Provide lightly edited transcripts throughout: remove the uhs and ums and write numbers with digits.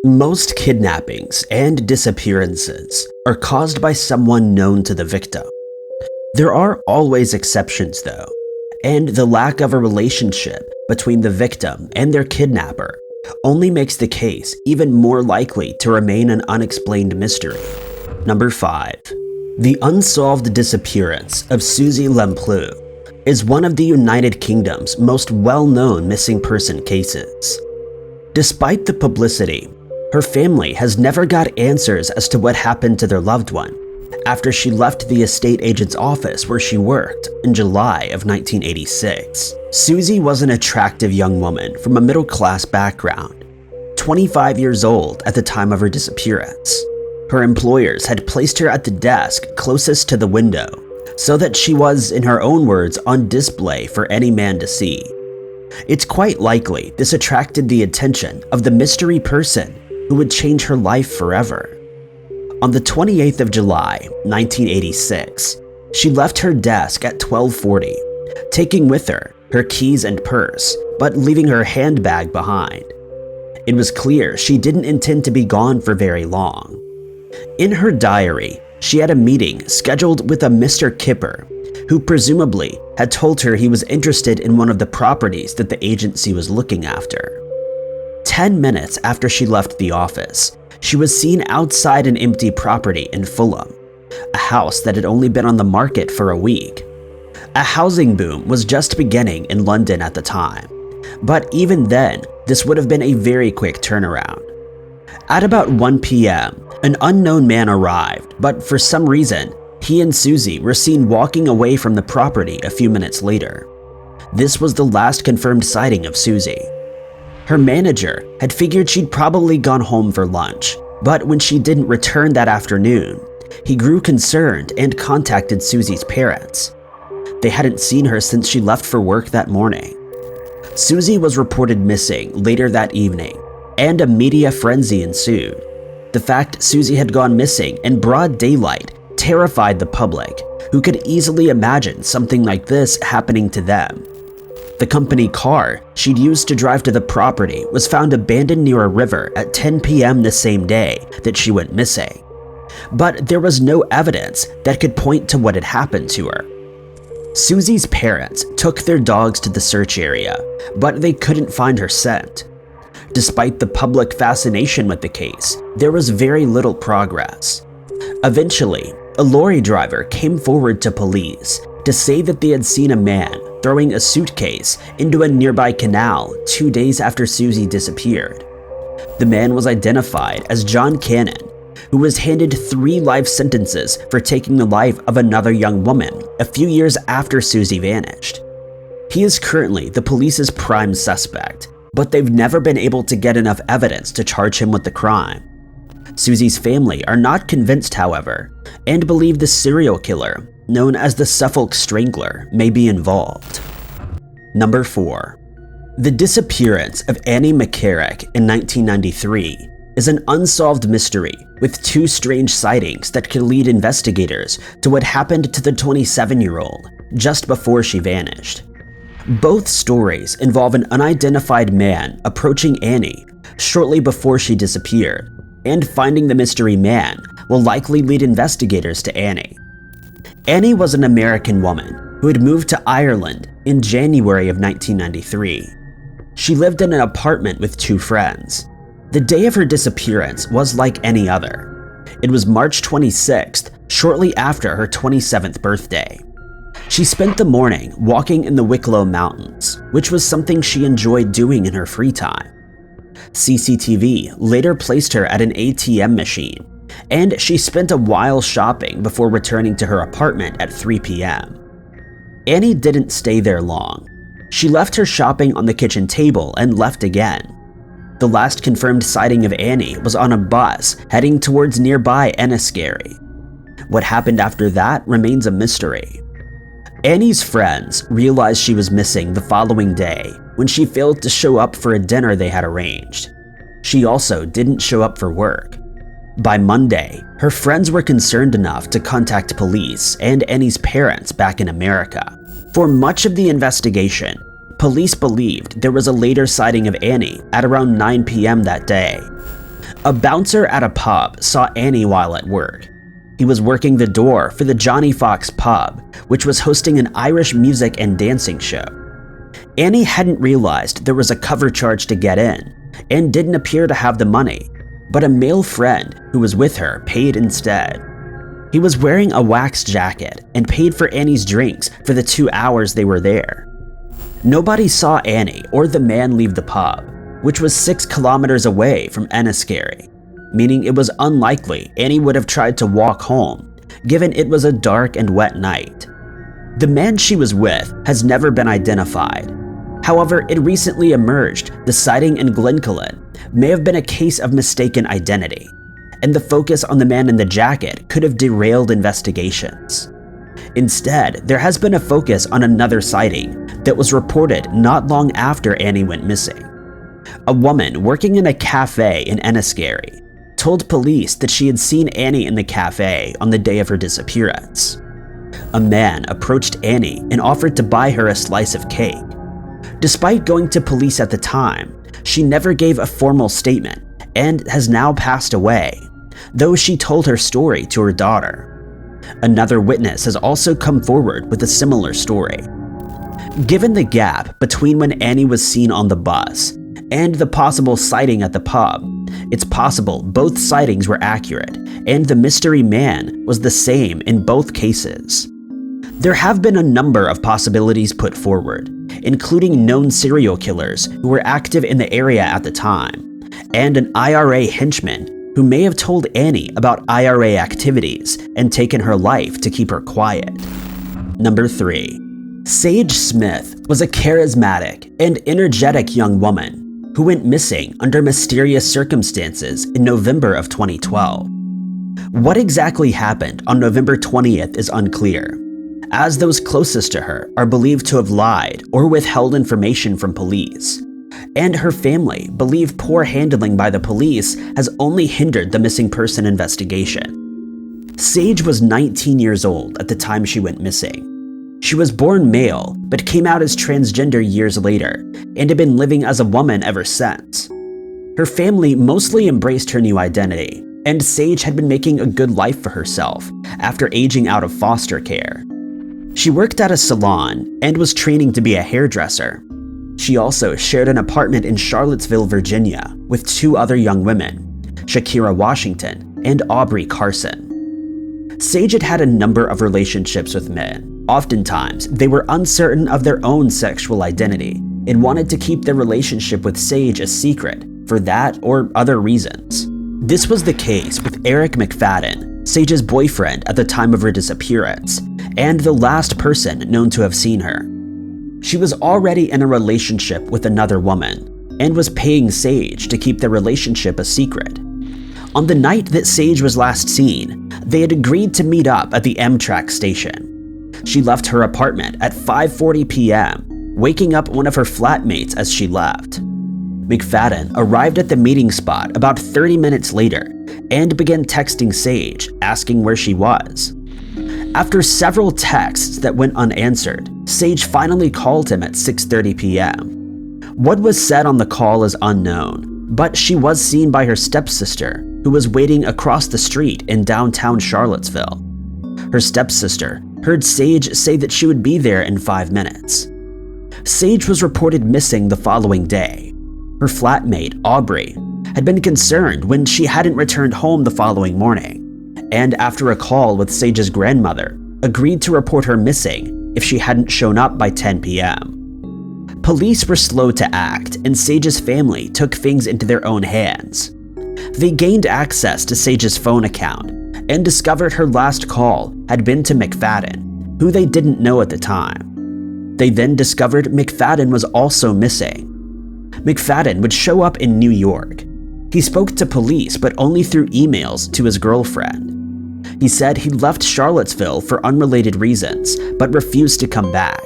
Most kidnappings and disappearances are caused by someone known to the victim. There are always exceptions though, and the lack of a relationship between the victim and their kidnapper only makes the case even more likely to remain an unexplained mystery. Number 5. The unsolved disappearance of Susiemplex is one of the United Kingdom's most well-known missing person cases. Despite the publicity, her family has never got answers as to what happened to their loved one after she left the estate agent's office where she worked in July of 1986. Susie was an attractive young woman from a middle-class background, 25 years old at the time of her disappearance. Her employers had placed her at the desk closest to the window so that she was, in her own words, on display for any man to see. It's quite likely this attracted the attention of the mystery person who would change her life forever. On the 28th of July, 1986, she left her desk at 12:40, taking with her her keys and purse, but leaving her handbag behind. It was clear she didn't intend to be gone for very long. In her diary, she had a meeting scheduled with a Mr. Kipper, who presumably had told her he was interested in one of the properties that the agency was looking after. 10 minutes after she left the office, she was seen outside an empty property in Fulham, a house that had only been on the market for a week. A housing boom was just beginning in London at the time, but even then, this would have been a very quick turnaround. At about 1 p.m., an unknown man arrived, but for some reason, he and Susie were seen walking away from the property a few minutes later. This was the last confirmed sighting of Susie. Her manager had figured she'd probably gone home for lunch, but when she didn't return that afternoon, he grew concerned and contacted Susie's parents. They hadn't seen her since she left for work that morning. Susie was reported missing later that evening, and a media frenzy ensued. The fact Susie had gone missing in broad daylight terrified the public, who could easily imagine something like this happening to them. The company car she'd used to drive to the property was found abandoned near a river at 10 p.m. the same day that she went missing. But there was no evidence that could point to what had happened to her. Susie's parents took their dogs to the search area, but they couldn't find her scent. Despite the public fascination with the case, there was very little progress. Eventually, a lorry driver came forward to police to say that they had seen a man throwing a suitcase into a nearby canal 2 days after Susie disappeared. The man was identified as John Cannon, who was handed 3 life sentences for taking the life of another young woman a few years after Susie vanished. He is currently the police's prime suspect, but they've never been able to get enough evidence to charge him with the crime. Susie's family are not convinced, however, and believe the serial killer, known as the Suffolk Strangler, may be involved. Number 4. The disappearance of Annie McCarrick in 1993 is an unsolved mystery with 2 strange sightings that could lead investigators to what happened to the 27-year-old just before she vanished. Both stories involve an unidentified man approaching Annie shortly before she disappeared, and finding the mystery man will likely lead investigators to Annie. Annie was an American woman who had moved to Ireland in January of 1993. She lived in an apartment with 2 friends. The day of her disappearance was like any other. It was March 26th, shortly after her 27th birthday. She spent the morning walking in the Wicklow Mountains, which was something she enjoyed doing in her free time. CCTV later placed her at an ATM machine, and she spent a while shopping before returning to her apartment at 3 p.m. Annie didn't stay there long. She left her shopping on the kitchen table and left again. The last confirmed sighting of Annie was on a bus heading towards nearby Enniskerry. What happened after that remains a mystery. Annie's friends realized she was missing the following day when she failed to show up for a dinner they had arranged. She also didn't show up for work. By Monday, her friends were concerned enough to contact police and Annie's parents back in America. For much of the investigation, police believed there was a later sighting of Annie at around 9 p.m. that day. A bouncer at a pub saw Annie while at work. He was working the door for the Johnny Fox pub, which was hosting an Irish music and dancing show. Annie hadn't realized there was a cover charge to get in and didn't appear to have the money, but a male friend who was with her paid instead. He was wearing a wax jacket and paid for Annie's drinks for the 2 hours they were there. Nobody saw Annie or the man leave the pub, which was 6 kilometers away from Enniskerry, meaning it was unlikely Annie would have tried to walk home, given it was a dark and wet night. The man she was with has never been identified. However, it recently emerged the sighting in Glencullen may have been a case of mistaken identity, and the focus on the man in the jacket could have derailed investigations. Instead, there has been a focus on another sighting that was reported not long after Annie went missing. A woman working in a cafe in Enniskerry told police that she had seen Annie in the cafe on the day of her disappearance. A man approached Annie and offered to buy her a slice of cake. Despite going to police at the time, she never gave a formal statement and has now passed away, though she told her story to her daughter. Another witness has also come forward with a similar story. Given the gap between when Annie was seen on the bus and the possible sighting at the pub, it's possible both sightings were accurate and the mystery man was the same in both cases. There have been a number of possibilities put forward, including known serial killers who were active in the area at the time, and an IRA henchman who may have told Annie about IRA activities and taken her life to keep her quiet. Number 3. Sage Smith was a charismatic and energetic young woman who went missing under mysterious circumstances in November of 2012. What exactly happened on November 20th is unclear, as those closest to her are believed to have lied or withheld information from police, and her family believe poor handling by the police has only hindered the missing person investigation. Sage was 19 years old at the time she went missing. She was born male, but came out as transgender years later, and had been living as a woman ever since. Her family mostly embraced her new identity, and Sage had been making a good life for herself after aging out of foster care. She worked at a salon and was training to be a hairdresser. She also shared an apartment in Charlottesville, Virginia, with 2 other young women, Shakira Washington and Aubrey Carson. Sage had had a number of relationships with men. Oftentimes, they were uncertain of their own sexual identity and wanted to keep their relationship with Sage a secret for that or other reasons. This was the case with Eric McFadden, Sage's boyfriend at the time of her disappearance, and the last person known to have seen her. She was already in a relationship with another woman and was paying Sage to keep their relationship a secret. On the night that Sage was last seen, they had agreed to meet up at the Amtrak station. She left her apartment at 5:40 p.m., waking up one of her flatmates as she left. McFadden arrived at the meeting spot about 30 minutes later and began texting Sage, asking where she was. After several texts that went unanswered, Sage finally called him at 6:30 p.m. What was said on the call is unknown, but she was seen by her stepsister, who was waiting across the street in downtown Charlottesville. Her stepsister heard Sage say that she would be there in 5 minutes. Sage was reported missing the following day. Her flatmate, Aubrey, had been concerned when she hadn't returned home the following morning, and after a call with Sage's grandmother, agreed to report her missing if she hadn't shown up by 10 p.m. Police were slow to act, and Sage's family took things into their own hands. They gained access to Sage's phone account and discovered her last call had been to McFadden, who they didn't know at the time. They then discovered McFadden was also missing. McFadden would show up in New York. He spoke to police, but only through emails to his girlfriend. He said he left Charlottesville for unrelated reasons, but refused to come back.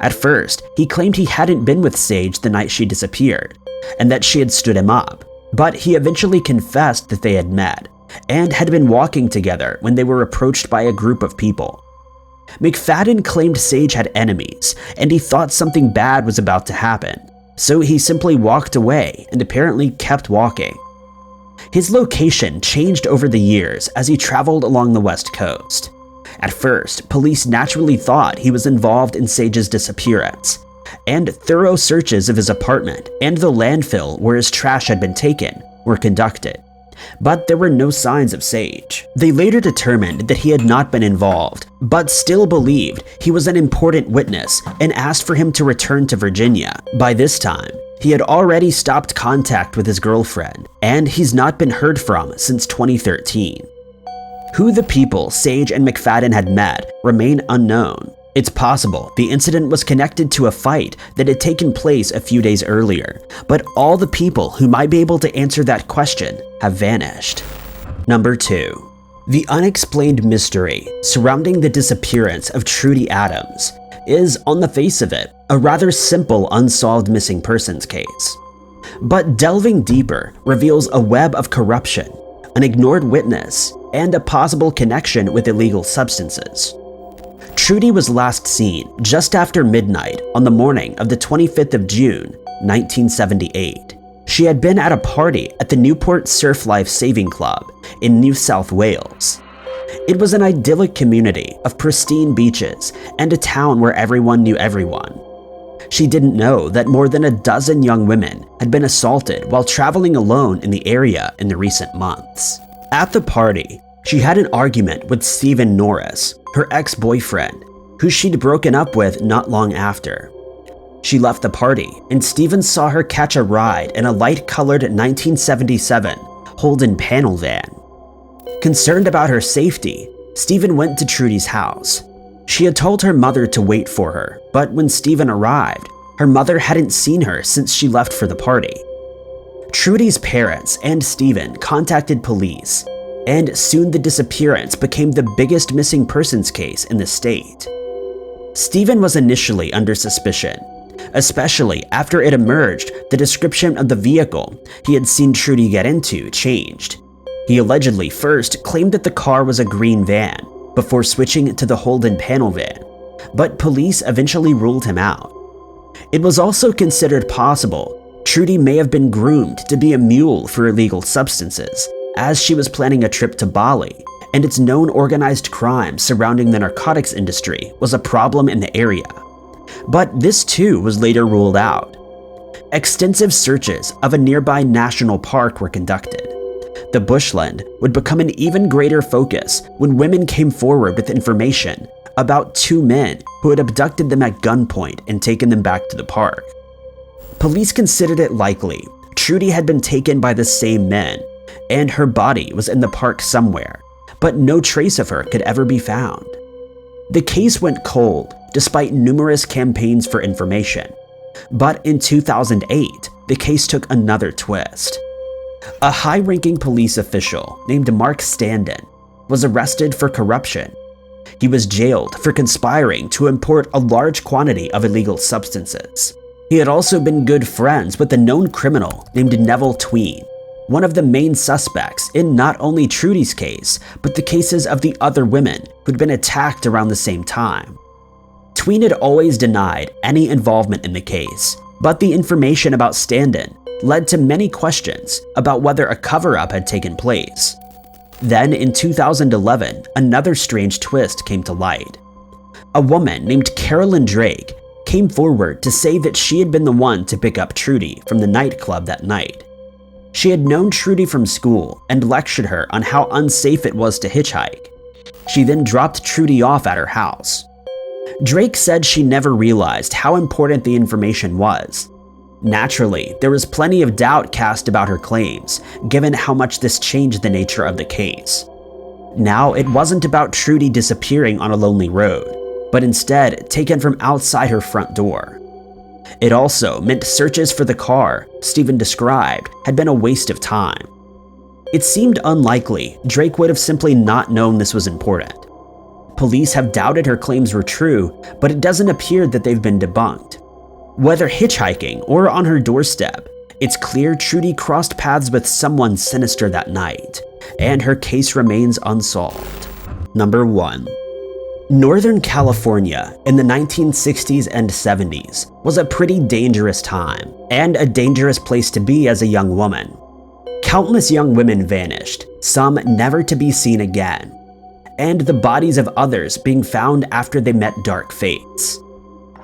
At first, he claimed he hadn't been with Sage the night she disappeared, and that she had stood him up, but he eventually confessed that they had met and had been walking together when they were approached by a group of people. McFadden claimed Sage had enemies, and he thought something bad was about to happen, so he simply walked away and apparently kept walking. His location changed over the years as he traveled along the West Coast. At first, police naturally thought he was involved in Sage's disappearance, and thorough searches of his apartment and the landfill where his trash had been taken were conducted. But there were no signs of Sage. They later determined that he had not been involved, but still believed he was an important witness and asked for him to return to Virginia. By this time, he had already stopped contact with his girlfriend, and he's not been heard from since 2013. Who the people Sage and McFadden had met remain unknown. It's possible the incident was connected to a fight that had taken place a few days earlier, but all the people who might be able to answer that question have vanished. Number 2. The unexplained mystery surrounding the disappearance of Trudy Adams is, on the face of it, a rather simple unsolved missing persons case. But delving deeper reveals a web of corruption, an ignored witness, and a possible connection with illegal substances. Trudy was last seen just after midnight on the morning of the 25th of June, 1978. She had been at a party at the Newport Surf Life Saving Club in New South Wales. It was an idyllic community of pristine beaches and a town where everyone knew everyone. She didn't know that more than a dozen young women had been assaulted while traveling alone in the area in the recent months. At the party, she had an argument with Stephen Norris, her ex-boyfriend, who she'd broken up with not long after. She left the party, and Stephen saw her catch a ride in a light-colored 1977 Holden panel van. Concerned about her safety, Stephen went to Trudy's house. She had told her mother to wait for her, but when Stephen arrived, her mother hadn't seen her since she left for the party. Trudy's parents and Stephen contacted police, and soon the disappearance became the biggest missing persons case in the state. Stephen was initially under suspicion, especially after it emerged the description of the vehicle he had seen Trudy get into changed. He allegedly first claimed that the car was a green van before switching to the Holden panel van, but police eventually ruled him out. It was also considered possible Trudy may have been groomed to be a mule for illegal substances, as she was planning a trip to Bali, and its known organized crime surrounding the narcotics industry was a problem in the area. But this too was later ruled out. Extensive searches of a nearby national park were conducted. The bushland would become an even greater focus when women came forward with information about two men who had abducted them at gunpoint and taken them back to the park. Police considered it likely Trudy had been taken by the same men, and her body was in the park somewhere, but no trace of her could ever be found. The case went cold despite numerous campaigns for information, but in 2008, the case took another twist. A high-ranking police official named Mark Standen was arrested for corruption. He was jailed for conspiring to import a large quantity of illegal substances. He had also been good friends with a known criminal named Neville Tween, one of the main suspects in not only Trudy's case, but the cases of the other women who'd been attacked around the same time. Tween had always denied any involvement in the case, but the information about Standen led to many questions about whether a cover-up had taken place. Then in 2011, another strange twist came to light. A woman named Carolyn Drake came forward to say that she had been the one to pick up Trudy from the nightclub that night. She had known Trudy from school and lectured her on how unsafe it was to hitchhike. She then dropped Trudy off at her house. Drake said she never realized how important the information was. Naturally, there was plenty of doubt cast about her claims, given how much this changed the nature of the case. Now, it wasn't about Trudy disappearing on a lonely road, but instead taken from outside her front door. It also meant searches for the car Stephen described had been a waste of time. It seemed unlikely Drake would have simply not known this was important. Police have doubted her claims were true, but it doesn't appear that they've been debunked. Whether hitchhiking or on her doorstep, it's clear Trudy crossed paths with someone sinister that night, and her case remains unsolved. Number 1. Northern California in the 1960s and 70s was a pretty dangerous time, and a dangerous place to be as a young woman. Countless young women vanished, some never to be seen again, and the bodies of others being found after they met dark fates.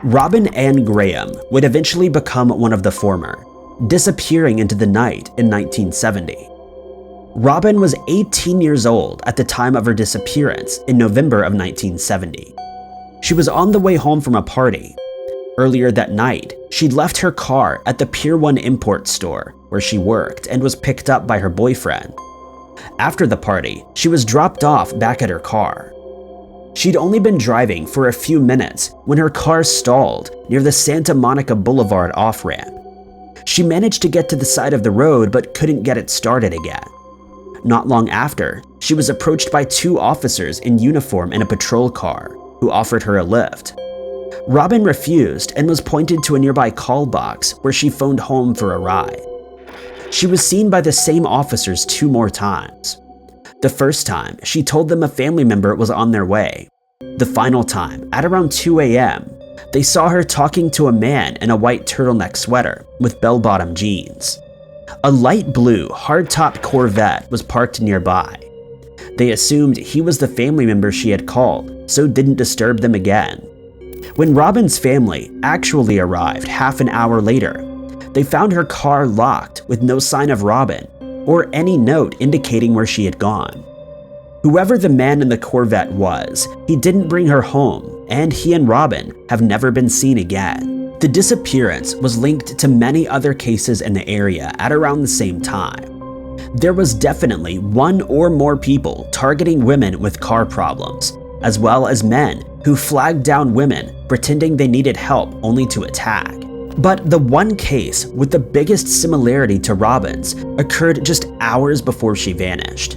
Robin Ann Graham would eventually become one of the former, disappearing into the night in 1970. Robin was 18 years old at the time of her disappearance in November of 1970. She was on the way home from a party. Earlier that night, she'd left her car at the Pier 1 import store where she worked and was picked up by her boyfriend. After the party, she was dropped off back at her car. She'd only been driving for a few minutes when her car stalled near the Santa Monica Boulevard off-ramp. She managed to get to the side of the road but couldn't get it started again. Not long after, she was approached by two officers in uniform in a patrol car who offered her a lift. Robin refused and was pointed to a nearby call box where she phoned home for a ride. She was seen by the same officers 2 more times. The first time, she told them a family member was on their way. The final time, at around 2 a.m., they saw her talking to a man in a white turtleneck sweater with bell-bottom jeans. A light blue, hardtop Corvette was parked nearby. They assumed he was the family member she had called, so didn't disturb them again. When Robin's family actually arrived half an hour later, they found her car locked with no sign of Robin or any note indicating where she had gone. Whoever the man in the Corvette was, he didn't bring her home, and he and Robin have never been seen again. The disappearance was linked to many other cases in the area at around the same time. There was definitely 1 or more people targeting women with car problems, as well as men who flagged down women pretending they needed help only to attack. But the one case with the biggest similarity to Robin's occurred just hours before she vanished.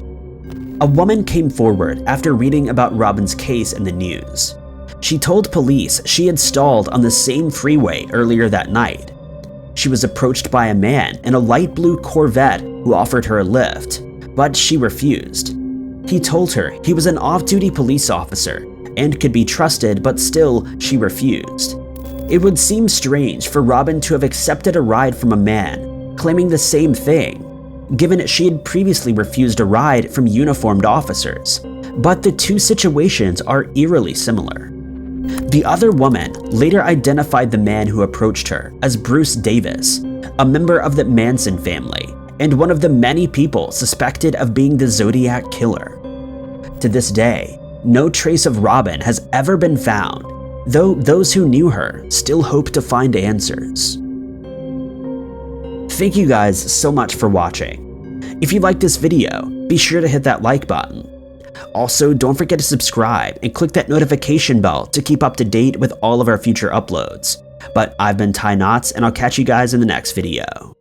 A woman came forward after reading about Robin's case in the news. She told police she had stalled on the same freeway earlier that night. She was approached by a man in a light blue Corvette who offered her a lift, but she refused. He told her he was an off-duty police officer and could be trusted, but still she refused. It would seem strange for Robin to have accepted a ride from a man claiming the same thing, given she had previously refused a ride from uniformed officers, but the two situations are eerily similar. The other woman later identified the man who approached her as Bruce Davis, a member of the Manson family and one of the many people suspected of being the Zodiac killer. To this day, no trace of Robin has ever been found, though those who knew her still hope to find answers. Thank you guys so much for watching. If you liked this video, be sure to hit that like button. Also, don't forget to subscribe and click that notification bell to keep up to date with all of our future uploads. But I've been Ty Knotts, and I'll catch you guys in the next video.